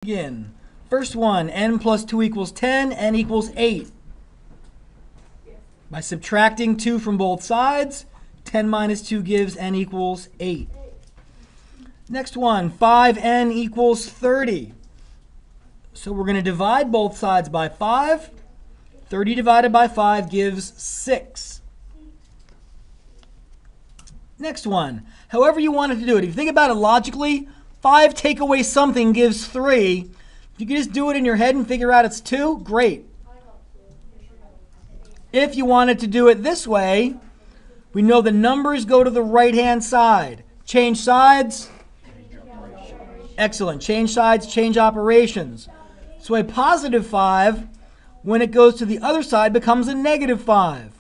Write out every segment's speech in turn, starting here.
Begin. First one, n plus 2 equals 10, n equals 8. By subtracting 2 from both sides, 10 minus 2 gives n equals 8. Next one, 5n equals 30. So we're going to divide both sides by 5. 30 divided by 5 gives 6. Next one, however you wanted to do it. If you think about it logically, 5 take away something gives 3. If you can just do it in your head and figure out it's 2, great. If you wanted to do it this way, we know the numbers go to the right-hand side. Change sides? Excellent. Change sides, change operations. So a positive 5, when it goes to the other side, becomes a negative 5.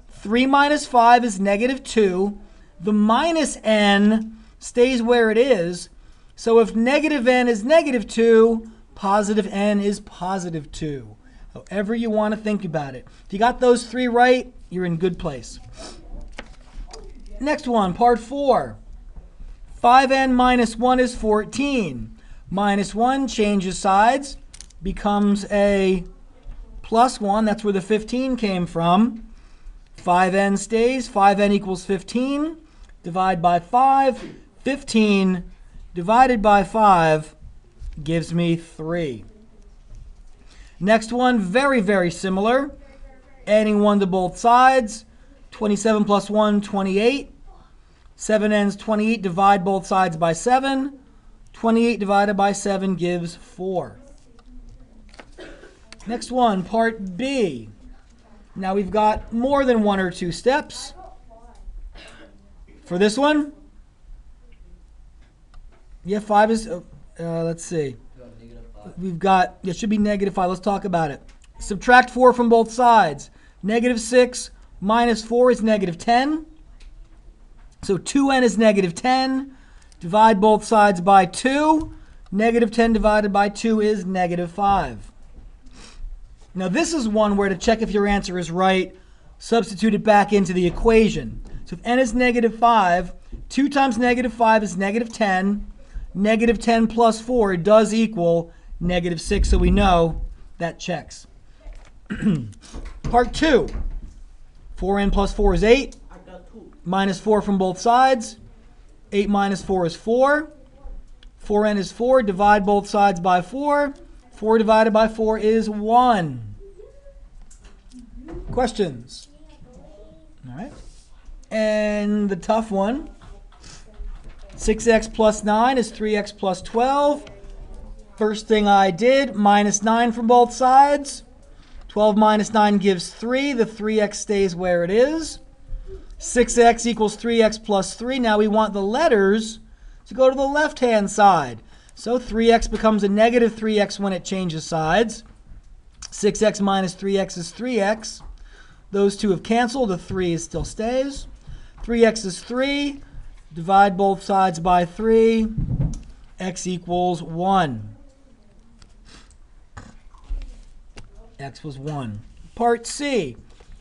3 minus 5 is negative 2. The minus n stays where it is. So if negative n is negative 2, positive n is positive 2. However you want to think about it. If you got those 3 right, you're in good place. Next one, part 4. 5n minus 1 is 14. Minus 1 changes sides, becomes a plus 1. That's where the 15 came from. 5n stays. 5n equals 15. Divide by 5. 15 divided by 5 gives me 3. Next one, very, very similar. Adding 1 to both sides. 27 plus 1, 28. 7n's 28. Divide both sides by 7. 28 divided by 7 gives 4. Next one, part B. Now we've got more than 1 or 2 steps. For this one, yeah, 5 is, let's see. We've got, it should be negative 5. Let's talk about it. Subtract 4 from both sides. Negative 6 minus 4 is negative 10. So 2n is negative 10. Divide both sides by 2. Negative 10 divided by 2 is negative 5. Now this is one where to check if your answer is right, substitute it back into the equation. So if n is negative 5, 2 times negative 5 is negative 10. Negative 10 plus 4 does equal negative 6, so we know that checks. Part 2. 4n plus 4 is 8. Minus 4 from both sides. 8 minus 4 is 4. 4n is 4. Divide both sides by 4. 4 divided by 4 is 1. Questions? All right. And the tough one. 6x plus 9 is 3x plus 12. First thing I did, minus 9 from both sides. 12 minus 9 gives 3. The 3x stays where it is. 6x equals 3x plus 3. Now we want the letters to go to the left-hand side. So 3x becomes a negative 3x when it changes sides. 6x minus 3x is 3x. Those two have canceled. The 3 still stays. 3x is 3. Divide both sides by 3. X equals 1. X was 1. Part C.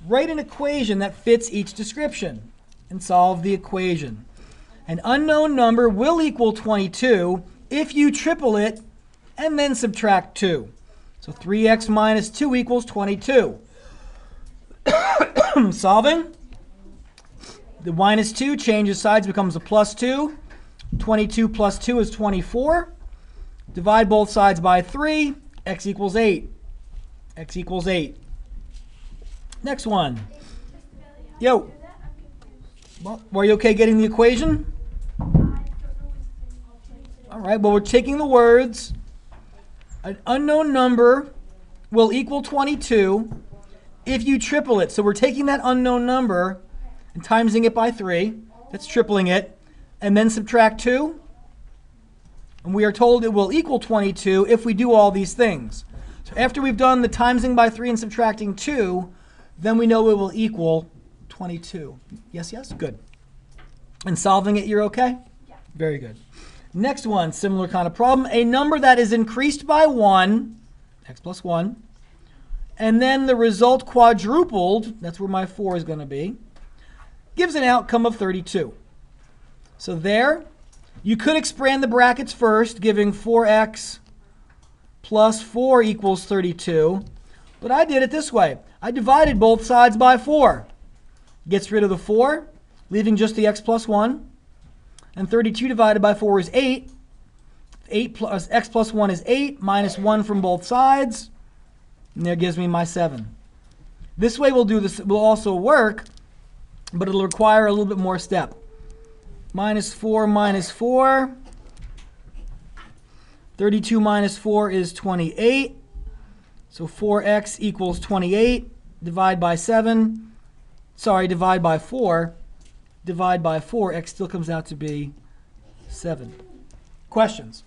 Write an equation that fits each description and solve the equation. An unknown number will equal 22 if you triple it and then subtract 2. So 3x minus 2 equals 22. Solving. The minus 2 changes sides, becomes a plus 2. 22 plus 2 is 24. Divide both sides by 3. X equals 8. X equals 8. Next one. Yo. Well, were you okay getting the equation? All right, well, we're taking the words. An unknown number will equal 22 if you triple it. So we're taking that unknown number and timesing it by 3. That's tripling it. And then subtract 2. And we are told it will equal 22 if we do all these things. So after we've done the timesing by 3 and subtracting 2, then we know it will equal 22. Yes, yes? Good. And solving it, you're okay? Yeah. Very good. Next one, similar kind of problem. A number that is increased by 1, x plus 1, and then the result quadrupled, that's where my 4 is going to be, gives an outcome of 32. So there, you could expand the brackets first, giving 4x plus 4 equals 32. But I did it this way. I divided both sides by 4. Gets rid of the 4, leaving just the x plus 1. And 32 divided by 4 is 8. 8 plus x plus 1 is 8, minus 1 from both sides. And there gives me my 7. This way will also work, but it'll require a little bit more step. Minus 4 minus 4. 32 minus 4 is 28. So 4x equals 28. Divide by 7. Sorry, divide by 4. Divide by 4. X still comes out to be 7. Questions?